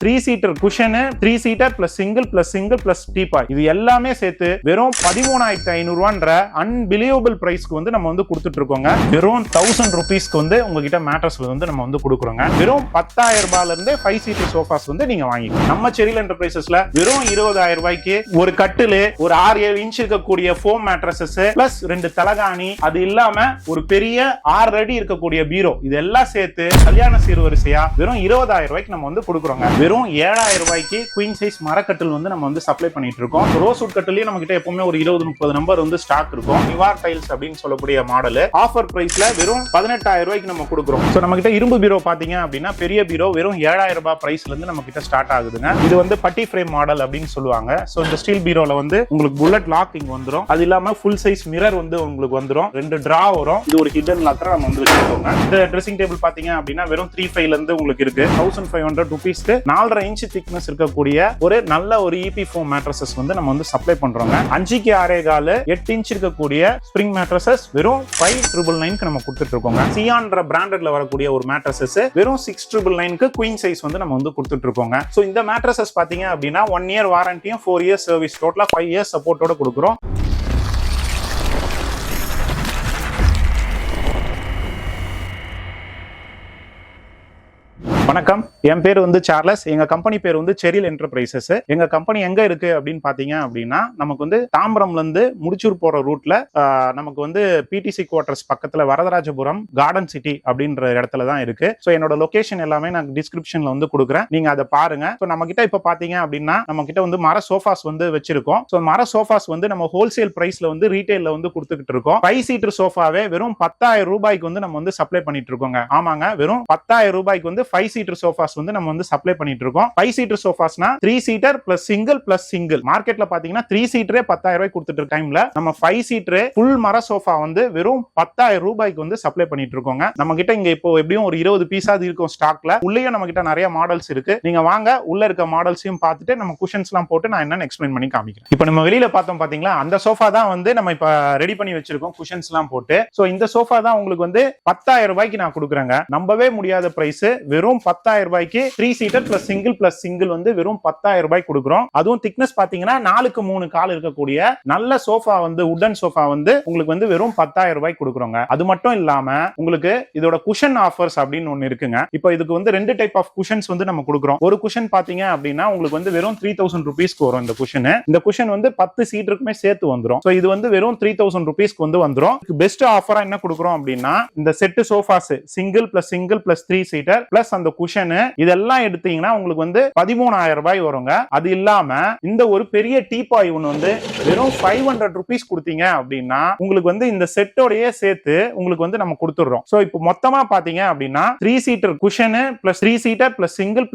3 seater cushion, 3 seater plus single plus teapoy, இது எல்லாமே சேர்த்து வெறும் 13,500 ரூபான்ற அன்பிலியபிள் பிரைஸ்க்கு வந்து நம்ம வந்து கொடுத்துட்டு இருக்கோங்க. வெறும் 1000 ரூபீஸ்க்கு வந்து உங்ககிட்ட மேட்ரஸ் வந்து நம்ம வந்து கொடுக்குறோங்க. வெறும் 10,000 ரூபாயில இருந்து 5 சீட்டர் சோஃபாஸ் வந்து நீங்க வாங்கிக்கலாம். நம்ம செரில் என்டர்பிரைசஸ்ல வெறும் 20,000 ரூபாய்க்கு ஒரு கட்டிலு, ஒரு 6-7 இன்ச் இருக்கக்கூடிய ஃபோம் மேட்ரஸஸ் பிளஸ் 2 தலகாணி, அது இல்லாம ஒரு பெரிய 6 அடி இருக்கக்கூடிய பீரோ, இதெல்லாம் சேர்த்து கல்யாண சீர்வரிசையா வெறும் 20,000 ரூபாய்க்கு நம்ம வந்து கொடுக்குறோங்க. வெறும் 7,000 ரூபாய்க்கு குயின் சைஸ் மரக்கட்டில் வந்து நம்ம வந்து சப்ளை பண்ணிட்டு இருக்கோம். ரோஸ்வுட் கட்டிலே நம்ம கிட்ட எப்பவுமே ஒரு 20-30 நம்பர் வந்து ஸ்டாக் இருக்கும். நிவார் டைல்ஸ் அப்படின்னு சொல்லக்கூடிய மாடல் ஆஃபர் பிரைஸ்ல வெறும் 18,000 ரூபாய்க்கு நம்ம கொடுக்குறோம். சோ நம்ம கிட்ட இரும்பு பீரோ பாத்தீங்க அப்படின்னா பெரிய பீரோ வெறும் 7,000 ரூபாய் பிரைஸ்ல இருந்து நம்ம கிட்ட ஸ்டார்ட் ஆகுதுங்க. இது வந்து பட்டி ஃப்ரேம் மாடல் அப்படின்னு சொல்லுவாங்க. சோ இந்த ஸ்டீல் பீரோல வந்து உங்களுக்கு புல்லட் லாக் இங்க வந்துரும். அது இல்லாம ஃபுல் சைஸ் மிரர் வந்து உங்களுக்கு வந்துரும். 2 டிரா வரும். இது ஒரு ஹிடன் லாக்கர் நம்ம வந்து வச்சிருக்கோங்க. இந்த ட்ரெஸ்ஸிங் டேபிள் பாத்தீங்க அப்படின்னா வெறும் 3,500 ல இருந்து உங்களுக்கு இருக்கு. 1,500 ரூபீஸ்க்கு 4.5 இன்ச் திக்னஸ் இருக்கக்கூடிய ஒரு நல்ல ஒரு ஈபி ஃபோம் மேட்ரஸஸ் வந்து நம்ம வந்து சப்ளை பண்றோங்க. 5க்கு 6.25 8 இன்ச் இருக்கக்கூடிய ஸ்ப்ரிங் மேட்ரஸஸ் வெறும் 5,999க்கு நம்ம கொடுத்துட்டு இருக்கோங்க. சியான்ற பிராண்டட்ல வரக்கூடிய ஒரு மேட்ரஸஸ் வெறும் 6,999க்கு குயின் சைஸ் வந்து நம்ம வந்து கொடுத்துட்டு இருக்கோங்க. சோ இந்த மேட்ரஸஸ் பாத்தீங்க அப்படின்னா 1 இயர் வாரண்டியும் 4 இயர்ஸ் சர்வீஸ், டோட்டலா 5 இயர்ஸ் சப்போர்ட்டோட கொடுக்குறோம். வணக்கம், என் பேர் வந்து சார்லஸ். எங்க கம்பெனி பேர் வந்து செரில் என்டர்பிரைசஸ். எங்க கம்பெனி எங்க இருக்கு அப்படின்னு பாத்தீங்க அப்படின்னா நமக்கு வந்து தாம்பரம்ல இருந்து முடிச்சூர் போற ரூட்ல நமக்கு வந்து பிடிசி குவார்டர்ஸ் பக்கத்துல வரதராஜபுரம் கார்டன் சிட்டி அப்படின்ற இடத்துல தான் இருக்கு. ஸோ என்னோட லொகேஷன் எல்லாமே நான் டிஸ்கிரிப்ஷன்ல வந்து கொடுக்குறேன், நீங்க அதை பாருங்க. ஸோ நம்ம கிட்ட இப்ப பாத்தீங்க அப்படின்னா நம்ம கிட்ட வந்து மர சோஃபாஸ் வந்து வச்சிருக்கோம். ஸோ மர சோஃபாஸ் வந்து நம்ம ஹோல்சேல் பிரைஸ்ல வந்து ரீட்டைல்ல வந்து கொடுத்துக்கிட்டு இருக்கோம். 5 சீட்டர் சோஃபாவே வெறும் 10,000 ரூபாய்க்கு வந்து நம்ம வந்து சப்ளை பண்ணிட்டு இருக்கோங்க. ஆமாங்க, வெறும் 10,000 ரூபாய்க்கு வந்து 5 சீட்டர் சோஃபாஸ் வந்து நம்ம வந்து சப்ளை பண்ணிட்டு இருக்கோம். 5 சீட்டர் சோஃபாஸ்னா 3 சீட்டர் பிளஸ் சிங்கிள். மார்க்கெட்ல பாத்தீங்கன்னா 3 சீட்டரே 10,000 ரூபாய் கொடுத்துட்டு இருக்க டைம்ல நம்ம 5 சீட்டர் ஃபுல் மர சோஃபா வந்து வெறும் 10,000 ரூபாய்க்கு வந்து சப்ளை பண்ணிட்டு இருக்கோங்க. நம்ம கிட்ட இங்க இப்போ எப்படியும் ஒரு 20 பீஸாவது இருக்கும் ஸ்டாக்ல. உள்ளேயே நம்ம கிட்ட நிறைய மாடல்ஸ் இருக்கு. நீங்க வாங்க, உள்ள இருக்க மாடல்ஸையும் பார்த்துட்டு நம்ம குஷன்ஸ் எல்லாம் போட்டு நான் என்னன்னு எக்ஸ்பிளைன் பண்ணி காமிக்கிறேன். இப்போ நம்ம வெளியில பார்த்தோம் பாத்தீங்களா, அந்த சோஃபா தான் வந்து நம்ம இப்ப ரெடி பண்ணி வச்சிருக்கோம் குஷன்ஸ் எல்லாம் போட்டு. சோ இந்த சோஃபா தான் உங்களுக்கு வந்து 10,000 ரூபாய்க்கு நான் கொடுக்குறேங்க. நம்பவே முடியாத பிரைஸ். வெறும் 10,000 ரூபாய்க்கு 3 சீட்டர் பிளஸ் சிங்கிள் வந்து வெறும் 10,000 ரூபாய் கொடுக்குறோம். அதுவும் திக்னஸ் பாத்தீங்கன்னா 4க்கு 3 கால் இருக்கக்கூடிய நல்ல சோஃபா வந்து உடன் சோஃபா வந்து உங்களுக்கு வந்து வெறும் 10,000 ரூபாய் கொடுக்குறோங்க. அது மட்டும் இல்லாம உங்களுக்கு இதோட குஷன் ஆஃபர்ஸ் அப்படின்னு ஒன்னு இருக்குங்க. இப்போ இதுக்கு வந்து 2 டைப் ஆஃப் குஷன்ஸ் வந்து நம்ம கொடுக்குறோம். ஒரு குஷன் பாத்தீங்க அப்படின்னா உங்களுக்கு வந்து வெறும் 3,000 ரூபீஸ்க்கு வரும். இந்த குஷன் வந்து 10 சீட்டருக்குமே சேர்த்து வந்துரும். சோ இது வந்து வெறும் 3,000 ரூபீஸ்க்கு வந்து வந்துரும். பெஸ்ட் ஆஃபரா என்ன கொடுக்குறோம் அப்படின்னா இந்த set sofas single plus 3 seater plus அந்த குஷன் இதெல்லாம் எடுத்தீங்கன்னா உங்களுக்கு வந்து 13,000 ரூபாய் வருங்க. அது இல்லாம இந்த ஒரு பெரிய டீபாய் ஒன்னு வந்து வெறும் 500 ரூபீஸ் கொடுத்தீங்க அப்படின்னா உங்களுக்கு வந்து இந்த செட்டோடயே சேர்த்து உங்களுக்கு வந்து நம்ம கொடுத்துறோம். சோ இப்போ மொத்தமா பாத்தீங்க அப்படின்னா 3 seater cushion plus 3 seater plus single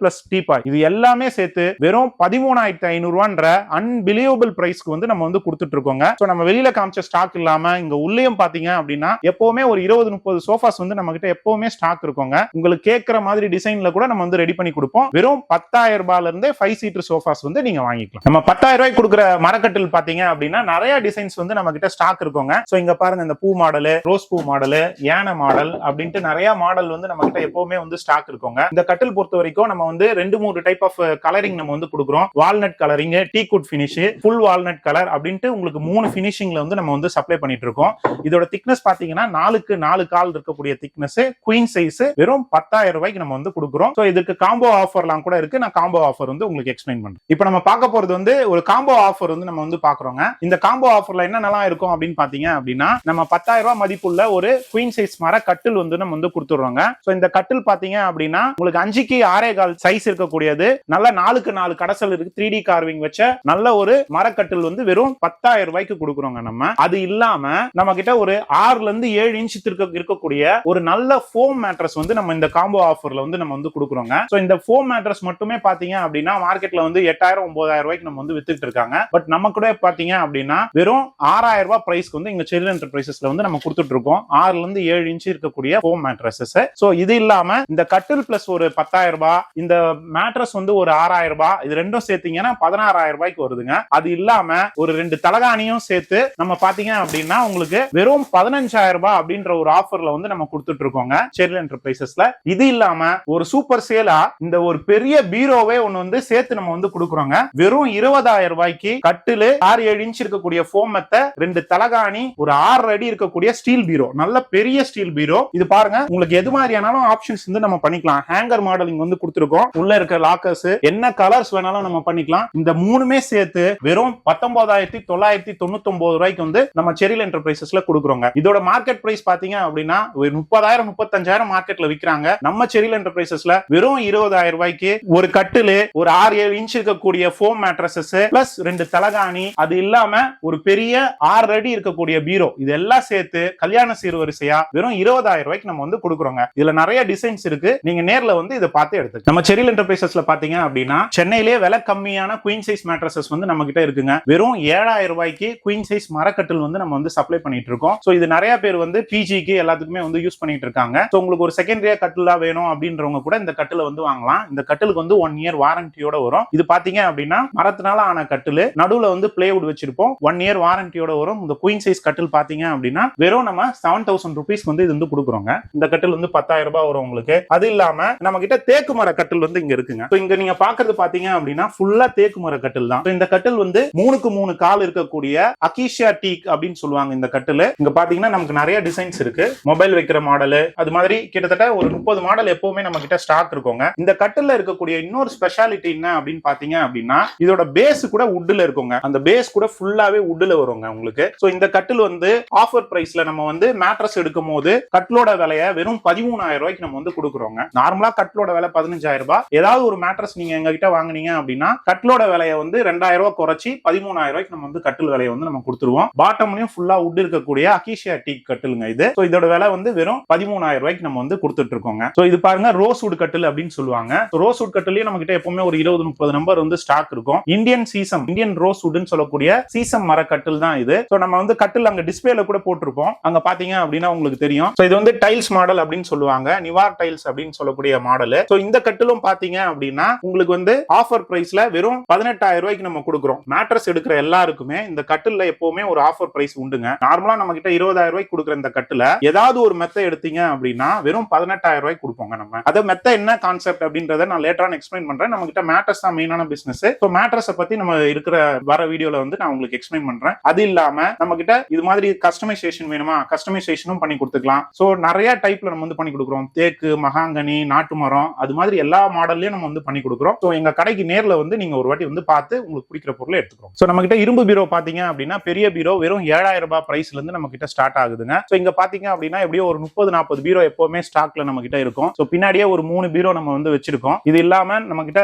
plus teapoy, இது எல்லாமே சேர்த்து வெறும் 13,500 ரூபான்ற அன்பிலியபிள் பிரைஸ்க்கு வந்து நம்ம வந்து கொடுத்துட்டு இருக்கோங்க. சோ நம்ம வெளியில காமிச்ச ஸ்டாக் இல்லாம இங்க உள்ளேயும் பாத்தீங்க அப்படின்னா எப்பவுமே ஒரு 20-30 சோஃபாஸ் வந்து நம்ம கிட்ட எப்பவுமே ஸ்டாக் இருக்குங்க. உங்களுக்கு கேட்கிற மாதிரி டிசைன்ல கூட நம்ம வந்து ரெடி பண்ணி கொடுப்போம். வெறும் 10,000 ரூபாயில இருந்து 5 சீட்டர் சோஃபாஸ் வந்து நீங்க வாங்கிக்கலாம். நம்ம 10,000 ரூபாய்க்கு கொடுக்குற மரக்கட்டில் பாத்தீங்க அப்படின்னா நிறைய டிசைன்ஸ் வந்து நம்ம கிட்ட ஸ்டாக் இருக்குங்க. சோ இங்க பாருங்க, இந்த பூ மாடல், ரோஸ் பூ மாடல், யானை மாடல் அப்படின்ட்டு நிறைய மாடல் வந்து நம்ம கிட்ட எப்பவுமே வந்து ஸ்டாக் இருக்குங்க. இந்த கட்டில் பொறுத்த வரைக்கும் நம்ம வந்து 2-3 டைப் ஆஃப் கலரிங் நம்ம வந்து கொடுக்குறோம். Walnut colouring, teakwood finish, full walnut colour அப்படின்ட்டு உங்களுக்கு 3 பினிஷிங்ல வந்து நம்ம வந்து சப்ளை பண்ணிட்டு இருக்கோம். இதோட திக்னஸ் பாத்தீங்கன்னா 4க்கு 4 கால் இருக்கக்கூடிய திக்னஸ், குயின் சைஸ், வெறும் 10,000 ரூபாய்க்கு நம்ம வந்து கொடுக்குறோம். சோ இதுக்கு காம்போ ஆஃபர்லாம் கூட இருக்கு. நான் காம்போ ஆஃபர் வந்து உங்களுக்கு எக்ஸ்பிளைன் பண்றேன். இப்போ நம்ம பார்க்க போறது வந்து ஒரு காம்போ ஆஃபர் வந்து நம்ம வந்து பாக்குறோங்க. இந்த காம்போ ஆஃபர்ல என்னென்னலாம் இருக்கும் அப்படின்னு பாத்தீங்க அப்படின்னா நம்ம 10,000 ரூபாய் மதிப்புள்ள ஒரு குயின் சைஸ் மர கட்டில் வந்து நம்ம வந்து கொடுத்துறோங்க. சோ இந்த கட்டில் பாத்தீங்க அப்படின்னா உங்களுக்கு 5க்கு 6.25 சைஸ் இருக்கக்கூடியது, நல்ல 4க்கு 4 கடசல் இருக்கு, 3D கார்விங் வச்ச நல்ல ஒரு மரக்கட்டில் வந்து வெறும் 10,000 ரூபாய்க்கு கொடுக்குறோங்க நம்ம. அது இல்லாம நம்ம கிட்ட ஒரு 6ல இருந்து 7 இன்ச் இருக்கக்கூடிய ஒரு நல்ல ஃபோம் மேட்ரஸ் வந்து நம்ம இந்த காம்போ ஆஃபர்ல வந்து நம்ம வந்து கொடுக்குறோங்க. சோ இந்த ஃபோம் மேட்ரஸ் மட்டுமே பாத்தீங்க அப்படின்னா மார்க்கெட்ல வந்து 8,000-9,000 ரூபாய்க்கு நம்ம வந்து வித்துட்டு இருக்காங்க. பட் நம்ம கூட பாத்தீங்க அப்படின்னா வெறும் 6,000 ரூபாய் பிரைஸ்க்கு வந்து இங்க செரில் என்டர்பிரைசஸ்ல வந்து நம்ம கொடுத்துட்டு இருக்கோம். 6ல இருந்து 7 இன்ச் இருக்கக்கூடிய ஃபோம் மேட்ரஸஸ். சோ இது இல்லாம இந்த கட்டில் பிளஸ் ஒரு 10,000 ரூபாய், இந்த மேட்ரஸ் வந்து ஒரு 6,000 ரூபாய், இது ரெண்டும் சேர்த்தீங்கன்னா 16,000 ரூபாய்க்கு வருதுங்க. அது இல்லாம ஒரு 2 தலகாணியும் சேர்த்து நம்ம பாத்தீங்க அப்படின்னா உங்களுக்கு வெறும் 15,000 ரூபாய் அப்படின்ற ஒரு ஆஃபர்ல வந்து நம்ம கொடுத்துட்டு இருக்கோங்க செரில் என்டர்பிரைசஸ்ல. இது இல்லாம இல்லாம ஒரு சூப்பர் சேலா இந்த ஒரு பெரிய பீரோவே ஒன்னு வந்து சேர்த்து நம்ம வந்து கொடுக்குறோங்க. வெறும் 20,000 ரூபாய்க்கு கட்டிலு 6-7 இன்ச் இருக்கக்கூடிய ஃபோம் மெத்த, 2 தலகாணி, ஒரு 6 அடி இருக்கக்கூடிய ஸ்டீல் பீரோ, நல்ல பெரிய ஸ்டீல் பீரோ. இது பாருங்க, உங்களுக்கு எது மாதிரியானாலும் ஆப்ஷன்ஸ் வந்து நம்ம பண்ணிக்கலாம். ஹேங்கர் மாடலிங் வந்து கொடுத்திருக்கோம். உள்ள இருக்க லாக்கர்ஸ் என்ன கலர்ஸ் வேணாலும் நம்ம பண்ணிக்கலாம். இந்த மூணுமே சேர்த்து வெறும் 19,999 ரூபாய்க்கு வந்து நம்ம செரில் என்டர்பிரைசஸ்ல கொடுக்குறோங்க. இதோட மார்க்கெட் பிரைஸ் பாத்தீங்க அப்படின்னா 30,000-35,000 மார்க்கெட்ல விக்கிறாங்க. நம்ம செரில் என்டர்பிரைசஸ்ல வெறும் 20,000 ரூபாய்க்கு ஒரு கட்டிலு, ஒரு 6-7 இன்ச் இருக்கக்கூடிய ஃபோம் மேட்ரஸஸ் பிளஸ் 2 தலகாணி, அது இல்லாம ஒரு பெரிய 6 அடி இருக்கக்கூடிய பீரோ, இதெல்லாம் சேர்த்து கல்யாண சீர்வரிசையா வெறும் 20,000 ரூபாய்க்கு நம்ம வந்து கொடுக்குறோங்க. இதுல நிறைய டிசைன்ஸ் இருக்கு. நீங்க நேர்ல வந்து இதை பார்த்து எடுத்து நம்ம செரில் என்டர்பிரைசஸ்ல பாத்தீங்க அப்படின்னா சென்னையிலேயே விலை கம்மியான குயின் சைஸ் மேட்ரஸஸ் வந்து நம்ம கிட்ட இருக்குங்க. வெறும் 7,000 ரூபாய்க்கு குயின் சைஸ் மரக்கட்டில் வந்து நம்ம வந்து சப்ளை பண்ணிட்டு இருக்கோம். சோ இது நிறைய பேர் வந்து பிஜிக்கு எல்லாத்துக்குமே வந்து யூஸ் பண்ணிட்டு இருக்காங்க. சோ உங்களுக்கு ஒரு செகண்டரியா கட்டிலா வேணும் அப்படின்றவங்க கூட இந்த கட்டில வந்து வாங்கலாம். இந்த கட்டிலுக்கு வந்து 1 இயர் வாரண்டியோட வரும். இது பாத்தீங்க அப்படின்னா மரத்தினால ஆன கட்டில், நடுவுல வந்து பிளேவுட் வச்சிருப்போம். 1 இயர் வாரண்டியோட வரும். இந்த குயின் சைஸ் கட்டில் பாத்தீங்க அப்படின்னா வெறும் நம்ம 7,000 ரூபீஸ் வந்து இது வந்து கொடுக்குறோங்க. இந்த கட்டில் வந்து 10,000 ரூபாய் வரும் உங்களுக்கு. அது இல்லாம நம்ம கிட்ட தேக்கு மர கட்டில் வந்து இங்க இருக்குங்க. இங்க நீங்க பாக்குறது பாத்தீங்க அப்படின்னா ஃபுல்லா தேக்கு மர கட்டில் தான். இந்த கட்டில் வந்து 3க்கு 3 கால் இருக்கக்கூடிய அகீஷியா டீக் அப்படின்னு சொல்லுவாங்க. இந்த கட்டில் இங்க பாத்தீங்கன்னா நமக்கு நிறைய டிசைன்ஸ் இருக்கு. மொபைல் வைக்கிற மாடல், அது மாதிரி கிட்டத்தட்ட ஒரு 30 மாடல் எப்பவுமே நம்ம கிட்ட ஸ்டாக் இருக்குங்க. இந்த கட்டில்ல இருக்கக்கூடிய இன்னொரு ஸ்பெஷாலிட்டி என்ன அப்படின்னு பாத்தீங்க அப்படின்னா இதோட பேஸ் கூட வுட்ல இருக்குங்க. அந்த பேஸ் கூட ஃபுல்லாவே வுட்ல வருங்க உங்களுக்கு. சோ இந்த கட்டில் வந்து ஆஃபர் பிரைஸ்ல நம்ம வந்து மேட்ரஸ் எடுக்கும் போது கட்டிலோட விலையை வெறும் 13,000 ரூபாய்க்கு நம்ம வந்து கொடுக்குறோங்க. நார்மலா கட்டிலோட விலை 15,000 ரூபாய். ஏதாவது ஒரு மேட்ரஸ் நீங்க எங்க கிட்ட வாங்குனீங்க அப்படின்னா கட்டிலோட விலையை வந்து 2,000 ரூபாய் குறைச்சி 13,000 ரூபாய்க்கு நம்ம வந்து கட்டில் விலையை வந்து நம்ம கொடுத்துருவோம். பாட்டம்லயும் ஃபுல்லா வுட் இருக்கக்கூடிய அகீஷியா டீக் கட்டிலுங்க இது. சோ இதோட விலை வந்து வெறும் 13,000 ரூபாய்க்கு நம்ம வந்து கொடுத்துட்டு இருக்கோங்க. சோ இது பாருங்க ரோஸ் வுட் கட்டில் அப்படின்னு சொல்லுவாங்க. ரோஸ் வுட் கட்டிலையும் நம்ம கிட்ட எப்பவுமே ஒரு 20-30 நம்பர் வந்து ஸ்டாக் இருக்கும். இந்தியன் சீசம், இந்தியன் ரோஸ் வுட்னு சொல்லக்கூடிய சீசம் மர கட்டில் தான் இது. சோ நம்ம வந்து கட்டில் அங்க டிஸ்பிளேல கூட போட்டிருப்போம். அங்க பாத்தீங்க அப்படின்னா உங்களுக்கு தெரியும். சோ இது வந்து டைல்ஸ் மாடல் அப்படின்னு சொல்லுவாங்க. நிவார் டைல்ஸ் அப்படின்னு சொல்லக்கூடிய மாடல். சோ இந்த கட்டிலும் பாத்தீங்க அப்படின்னா உங்களுக்கு வந்து ஆஃபர் பிரைஸ்ல வெறும் 18,000 ரூபாய்க்கு நம்ம கொடுக்குறோம். மேட்ரஸ் எடுக்கிற எல்லாருக்குமே இந்த கட்டில்ல எப்பவுமே ஒரு ஆஃபர் பிரைஸ் உண்டுங்க. நார்மலா நம்ம கிட்ட 20,000 ரூபாய்க்கு கொடுக்குற இந்த கட்டில ஏதாவது ஒரு மெத்த எடுத்தீங்க அப்படின்னா வெறும் 18,000 ரூபாய்க்கு கொடுப்போங்க. நம்ம அத மெத்த என்ன கான்செப்ட் அப்படின்றத நான் லேட்டரா எக்ஸ்பிளைன் பண்றேன். நம்ம கிட்ட மேட்ரஸ் தான் மெயினான பிசினஸ். சோ மேட்ரஸ் பத்தி நம்ம இருக்கிற வர வீடியோல வந்து நான் உங்களுக்கு எக்ஸ்பிளைன் பண்றேன். அது இல்லாம நம்ம கிட்ட இது மாதிரி கஸ்டமைசேஷன் வேணுமா, கஸ்டமைசேஷனும் பண்ணி கொடுத்துக்கலாம். சோ நிறைய டைப்ல நம்ம வந்து பண்ணி கொடுக்குறோம். தேக்கு, மகாங்கனி, நாட்டு மரம், அது மாதிரி எல்லா மாடல்லயும் நம்ம வந்து பண்ணி கொடுக்குறோம். சோ எங்க கடைக்கு நேர்ல வந்து நீங்க ஒரு வாட்டி வந்து பார்த்து உங்களுக்கு பிடிக்கிற பொருளை எடுத்துக்கிறோம். சோ நம்ம கிட்ட இரும்பு பீரோ பாத்தீங்க அப்படின்னா பெரிய பீரோ வெறும் 7,000 ரூபாய் பிரைஸ்ல இருந்து நம்ம கிட்ட ஸ்டார்ட் ஆகுதுங்க. சோ இங்க பாத்தீங்க அப்படின்னா எப்படியோ ஒரு 30-40 பீரோ எப்பவுமே ஸ்டாக்ல நம்ம கிட்ட இருக்கும். சோ பின்னாடியே ஒரு 3 பீரோ நம்ம வந்து வச்சிருக்கோம். இது இல்லாம நம்ம கிட்ட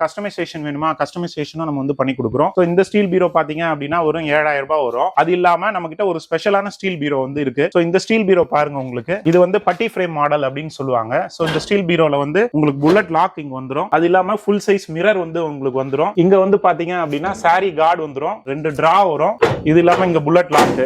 கஸ்டமைசேஷன் வேணுமா, கஸ்டமைசேஷனும் நம்ம வந்து பண்ணி கொடுக்குறோம். சோ இந்த ஸ்டீல் பீரோ பாத்தீங்க அப்படின்னா வெறும் 7,000 ரூபாய் வரும். அது இல்லாம நம்ம கிட்ட ஒரு ஸ்பெஷலான ஸ்டீல் பீரோ வந்து இருக்கு. சோ இந்த ஸ்டீல் பீரோ பாருங்க உங்களுக்கு. இது வந்து பட்டி ஃப்ரேம் மாடல் அப்படின்னு சொல்லுவாங்க. சோ இந்த ஸ்டீல் பீரோல வந்து உங்களுக்கு புல்லட் லாக் இங்க வந்துரும். அது இல்லாம ஃபுல் சைஸ் மிரர் வந்து உங்களுக்கு வந்துரும். இங்க வந்து பாத்தீங்க அப்படின்னா சாரி கார்டு வந்துரும். 2 டிரா வரும். இது இல்லாம இங்க புல்லட் லாக்,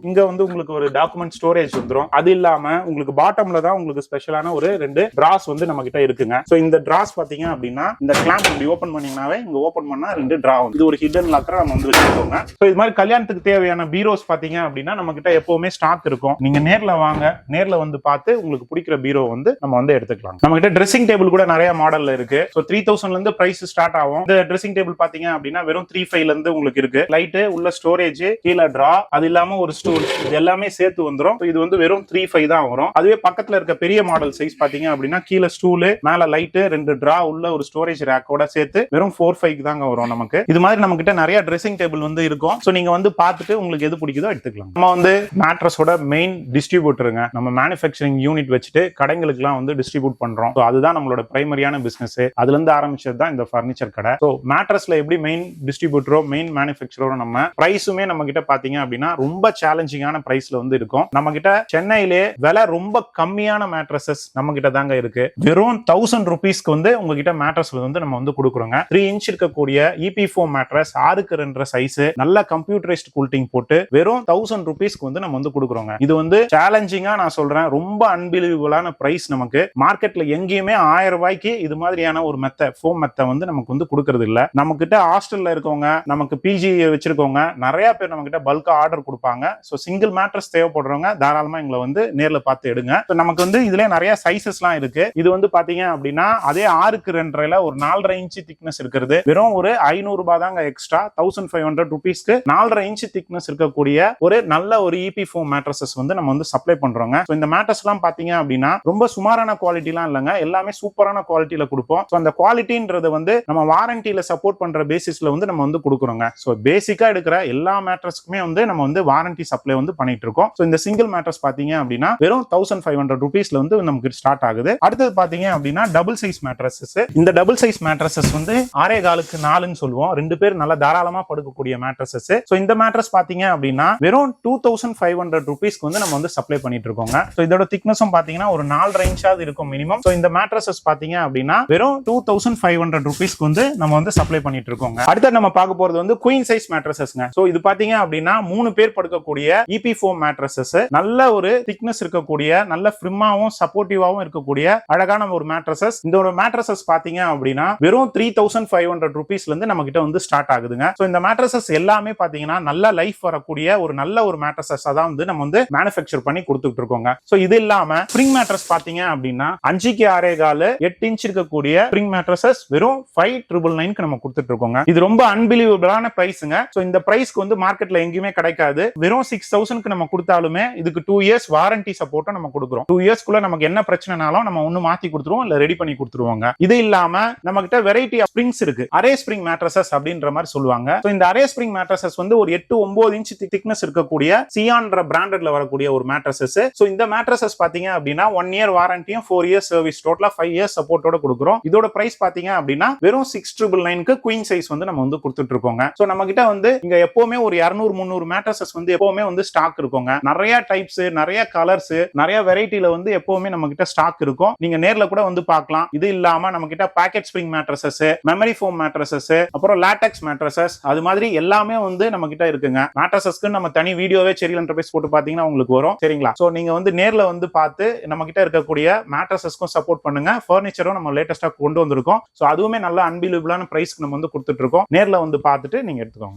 இங்க வந்து உங்களுக்கு ஒரு டாக்குமெண்ட் ஸ்டோரேஜ் வந்துரும். அது இல்லாம உங்களுக்கு பாட்டம்ல தான் உங்களுக்கு ஸ்பெஷலான ஒரு 2 டிராஸ் வந்து நம்ம கிட்ட இருக்குங்க. சோ இந்த டிராஸ் பாத்தீங்க அப்படின்னா இந்த கிளாம்ப் இப்படி ஓபன் பண்ணீங்கனாவே இங்க ஓபன் பண்ணா 2 டிரா வந்து இது ஒரு ஹிடன் லாக்கர் நம்ம வந்து வச்சிருக்கோங்க. சோ இது மாதிரி கல்யாணத்துக்கு தேவையான பீரோஸ் பாத்தீங்க அப்படின்னா நம்ம கிட்ட எப்பவுமே ஸ்டாக் இருக்கும். நீங்க நேர்ல வாங்க, நேர்ல வந்து பார்த்து உங்களுக்கு பிடிக்கிற பீரோ வந்து நம்ம வந்து எடுத்துக்கலாம். நம்ம கிட்ட ட்ரெஸ்ஸிங் டேபிள் கூட நிறைய மாடல்ல இருக்கு. சோ 3,000 ல இருந்து பிரைஸ் ஸ்டார்ட் ஆகும். இந்த ட்ரெஸ்ஸிங் டேபிள் பாத்தீங்க அப்படின்னா வெறும் 3,500 ல இருந்து உங்களுக்கு இருக்கு. லைட், உள்ள ஸ்டோரேஜ், கீழ டிரா, அது இல்லாம ஒரு ஸ்டூல், இது எல்லாமே சேர்த்து வந்துரும். இது வந்து வெறும் 3,500 தான் வரும். அதுவே பக்கத்துல இருக்க பெரிய மாடல் சைஸ் பாத்தீங்க அப்படின்னா கீழ ஸ்டூல், மேல லைட், 2 டிரா, உள்ள ஒரு ஸ்டோரேஜ் ரேக்கோட சேர்த்து வெறும் 4,500 தாங்க வரும் நமக்கு. இது மாதிரி நம்ம கிட்ட நிறைய ட்ரெஸ்ஸிங் டேபிள் வந்து இருக்கும். சோ நீங்க வந்து பார்த்துட்டு உங்களுக்கு எது பிடிக்குதோ எடுத்துக்கலாம். நம்ம வந்து மேட்ரஸோட மெயின் டிஸ்ட்ரிபியூட்டருங்க. நம்ம மேனுஃபேக்சரிங் யூனிட் வச்சுட்டு கடைகளுக்குலாம் வந்து டிஸ்ட்ரிபியூட் பண்றோம். சோ அதுதான் நம்மளோட பிரைமரியான பிசினஸ். அதுல இருந்து ஆரம்பிச்சது தான் இந்த ஃபர்னிச்சர் கடை. சோ மேட்ரஸ்ல எப்படி மெயின் டிஸ்ட்ரிபியூட்டரோ மெயின் மேனுஃபேக்சரோ நம்ம பிரைஸுமே நம்ம கிட்ட பாத்தீங்க அப்படின்னா ரொம்ப சேலஞ்சிங்கான பிரைஸ்ல வந்து இருக்கும். நம்ம கிட்ட சென்னையிலே விலை ரொம்ப கம்மியான மேட்ரஸஸ் நம்ம கிட்ட தாங்க இருக்கு. வெறும் 1,000 ரூபீஸ்க்கு வந்து உங்ககிட்ட மேட்ரஸ்ல வந்து நம்ம வந்து கொடுக்குறோங்க. 3 இன்ச் இருக்கக்கூடிய EP ஃபோம் மேட்ரஸ் 6க்கு 2 சைஸ், நல்ல கம்ப்யூட்டரைஸ்ட் கூல்டிங் போட்டு வெறும் 1,000 ரூபீஸ்க்கு வந்து நம்ம வந்து கொடுக்குறோங்க. இது வந்து சேலஞ்சிங்கா நான் சொல்றேன், ரொம்ப அன்பிலீவபிளான பிரைஸ். நமக்கு மார்க்கெட்ல எங்கேயுமே 1000 ரூபாய்க்கு இது மாதிரியான ஒரு மெத்த ஃபோம் மெத்த வந்து நமக்கு வந்து கொடுக்கறது இல்ல. நம்ம கிட்ட ஹாஸ்டல்ல இருக்கவங்க, நமக்கு பிஜி வச்சிருக்கவங்க நிறைய பேர் நம்ம கிட்ட பல்கா ஆர்டர் கொடுப்பாங்க. ஸோ சிங்கிள் மேட்ரஸ் தேவைப்படுறவங்க தாராளமா எங்களை வந்து நேர்ல பார்த்து எடுங்க. நமக்கு வந்து இதுல நிறைய சைசஸ்லாம் இருக்கு. இது வந்து பாத்தீங்க அப்படின்னா அதே 6க்கு 2.5 ஒரு 4.5 இன்ச் திக்னஸ் இருக்கிறது வெறும் ஒரு 500 ரூபாய் தாங்க எக்ஸ்ட்ரா. 1500 ருபீஸ்க்கு 4.5 இன்ச் திக்னஸ் இருக்கக்கூடிய ஒரு நல்ல ஒரு இபி ஃபோம் மேட்ரஸஸ் வந்து நம்ம வந்து சப்ளை பண்றோங்க. இந்த மேட்ரஸ் எல்லாம் பாத்தீங்க அப்படின்னா ரொம்ப சுமாரான குவாலிட்டிலாம் இல்லைங்க, எல்லாமே சூப்பரான குவாலிட்டியில கொடுப்போம். அந்த குவாலிட்டின்றது வந்து நம்ம வாரண்டியில சப்போர்ட் பண்ற பேசிஸ்ல வந்து நம்ம வந்து கொடுக்குறோங்க. ஸோ பேசிக்கா எடுக்கிற எல்லா மேட்ரஸ்க்குமே வந்து நம்ம வந்து வாரண்டி சப்ளை வந்து பண்ணிட்டு இருக்கோம். ஸோ இந்த சிங்கிள் மேட்ரஸ் பாத்தீங்க அப்படின்னா வெறும் 1500 ருபீஸ்ல வந்து நமக்கு ஸ்டார்ட் ஆகுது. அடுத்தது பாத்தீங்க அப்படின்னா டபுள் சைஸ் மேட்ரஸஸ். இந்த டபுள் சைஸ் மேட்ரஸஸ் வந்து 6.25க்கு 4ன்னு சொல்லுவோம். 2 பேர் நல்லா தாராளமா படுக்கக்கூடிய மேட்ரஸஸ். ஸோ இந்த மேட்ரஸ் பாத்தீங்க அப்படின்னா வெறும் 2500 ருபீஸ்க்கு வந்து நம்ம வந்து சப்ளை பண்ணிட்டு இருக்கோங்க. ஸோ இதோட திக்னஸும் பாத்தீங்கன்னா ஒரு 4.5 இன்ச்சாவது இருக்கும் மினிமம். ஸோ இந்த மேட்ரஸஸ் பாத்தீங்க அப்படின்னா வெறும் 2500 ருபீஸ்க்கு வந்து நம்ம வந்து சப்ளை பண்ணிட்டு இருக்கோங்க. அடுத்து நம்ம பார்க்க போறது வந்து குயின் சைஸ் மேட்ரஸஸ்ங்க. ஸோ இது பாத்தீங்க அப்படின்னா 3 பேர் படுக்கக்கூடிய இபி ஃபோம் மேட்ரஸஸ், நல்ல ஒரு திக்னஸ் இருக்கக்கூடிய நல்ல ஃப்ரிம்மாவும் சப்போர்ட்டிவாவும் இருக்கக்கூடிய அழகான ஒரு மேட்ரஸஸ். இந்த ஒரு மேட்ரஸஸ் பாத்தீங்க அப்படின்னா வெறும் 3500 ருபீஸ்ல இருந்து நம்ம கிட்ட வந்து ஸ்டார்ட் ஆகுதுங்க. சோ இந்த மேட்ரஸஸ் எல்லாமே பாத்தீங்கன்னா நல்ல லைஃப் வரக்கூடிய ஒரு நல்ல ஒரு மேட்ரஸஸ் தான் வந்து நம்ம வந்து மேனுஃபேக்சர் பண்ணி கொடுத்துட்டு இருக்கோங்க. சோ இது இல்லாம ஸ்ப்ரிங் மேட்ரஸ் பாத்தீங்க அப்படின்னா 5க்கு 6.25 8 இன்ச் இருக்கக்கூடிய ஸ்ப்ரிங் மேட்ரஸஸ் வெறும் 5999க்கு நம்ம கொடுத்துட்டு இருக்கோங்க. இது ரொம்ப அன்பிலீவபிளான பிரைஸ்ங்க. சோ இந்த பிரைஸ்க்கு வந்து மார்க்கெட்ல எங்கேயுமே கிடைக்காது. வெறும் 6000க்கு நம்ம கொடுத்தாலுமே இதுக்கு 2 இயர்ஸ் வாரண்டி சப்போர்ட்டும் நம்ம கொடுக்குறோம். 2 இயர்ஸ்க்குள்ள நமக்கு என்ன பிரச்சனைனாலும் நம்ம ஒண்ணு மாத்தி கொடுத்துருவோம், இல்ல ரெடி பண்ணி கொடுத்துருவாங்க. இது இல்லாம நம்ம கிட்ட வெரைட்டி ஆஃப் ஸ்ப்ரிங்ஸ் இருக்கு. அரே ஸ்ப்ரிங் மேட்ரஸஸ் அப்படின்ற மாதிரி சொல்லுவாங்க. சோ இந்த அரே ஸ்ப்ரிங் மேட்ரஸஸ் வந்து ஒரு 8-9 இன்ச் திக்னஸ் இருக்கக்கூடிய சியான்ற பிராண்டட்ல வரக்கூடிய ஒரு மேட்ரஸஸ். சோ இந்த மேட்ரஸஸ் பாத்தீங்க அப்படின்னா 1 இயர் வாரண்டியும் 4 இயர்ஸ் சர்வீஸ், டோட்டலா 5 இயர்ஸ் சப்போர்ட்டோட கொடுக்குறோம். இதோட பிரைஸ் பாத்தீங்க அப்படின்னா வெறும் 6999க்கு குயின் சைஸ் வந்து நம்ம வந்து கொடுத்துட்டு இருக்கோங்க. சோ நம்ம கிட்ட வந்து இங்க எப்பவுமே ஒரு 200-300 மேட்ரஸஸ் வந்து எப்பவுமே வந்து ஸ்டாக் இருக்குங்க. நிறைய டைப்ஸ், நிறைய கலர்ஸ், நிறைய வெரைட்டில வந்து எப்பவுமே நம்ம கிட்ட ஸ்டாக் இருக்கும். நீங்க நேர்ல கூட வந்து பார்க்கலாம். இது இல்லாம நம்ம கிட்ட pocket spring mattresses, memory foam mattresses, அப்புறம் லாட்டெக்ஸ் மேட்ரஸஸ், அது மாதிரி எல்லாமே வந்து நம்ம கிட்ட இருக்குங்க. மேட்ரஸஸ்க்கு நம்ம தனி வீடியோவே செரியல் என்டர்பிரைஸ் போட்டு பாத்தீங்கன்னா உங்களுக்கு வரும். சரிங்களா? சோ நீங்க வந்து நேர்ல வந்து பார்த்து நம்ம கிட்ட இருக்கக்கூடிய மேட்ரஸஸ்க்கும் சப்போர்ட் பண்ணுங்க. ஃபர்னிச்சரும் நம்ம லேட்டஸ்டா கொண்டு வந்திருக்கோம். சோ அதுவுமே நல்ல அன்பிலீவபிளான பிரைஸ்க்கு நம்ம வந்து கொடுத்துட்டு இருக்கோம். நேர்ல வந்து பார்த்துட்டு நீங்க எடுத்துக்கோங்க.